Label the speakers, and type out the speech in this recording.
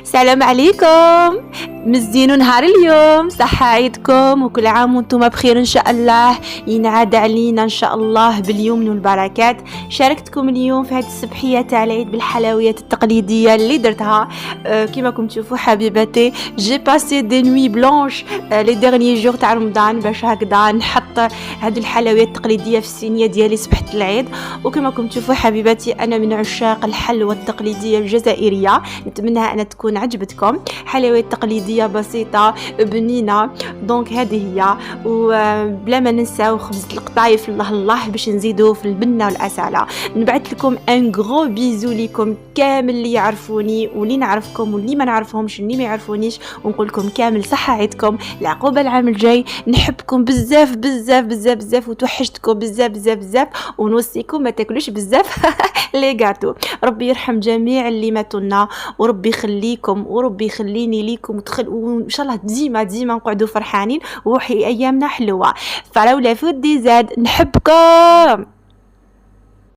Speaker 1: السلام عليكم. مزينو نهار اليوم، صحة عيدكم وكل عام وانتم بخير ان شاء الله. ينعاد علينا ان شاء الله باليمن والبركات. شاركتكم اليوم في هذه السبحية تاع العيد بالحلويات التقليدية اللي درتها. كما راكم تشوفوا حبيباتي، جي باسي دي نوي بلانش لي ديرني جور تاع رمضان باش هكذا نحط هذه الحلويات التقليدية في الصينية ديالي صبحة العيد. وكما راكم تشوفوا حبيباتي، انا من عشاق الحلوى التقليدية الجزائرية، نتمنى أن تكون عجبتكم. حلويات تقليدية بسيطة بنينة، دونك هذه هي. وبلا ما ننساو خبز القطايف الله الله باش نزيدوه في البنة والأسالة. نبعث لكم ان غرو بيزو ليكم كامل اللي يعرفوني واللي نعرفكم واللي ما نعرفهمش اللي ما يعرفونيش، ونقول لكم كامل صحة عيدكم، العقوبة العام الجاي. نحبكم بزاف بزاف بزاف بزاف، وتوحشتكم بزاف بزاف بزاف، ونوصيكم ما تاكلوش بزاف لي غاتو. ربي يرحم جميع اللي ماتوا لنا، وربي يخليكم وربي يخليني ليكم وان شاء الله ديما ديما نقعدوا فرحانين وحي ايامنا حلوه. فلولا فودي زاد. نحبكم.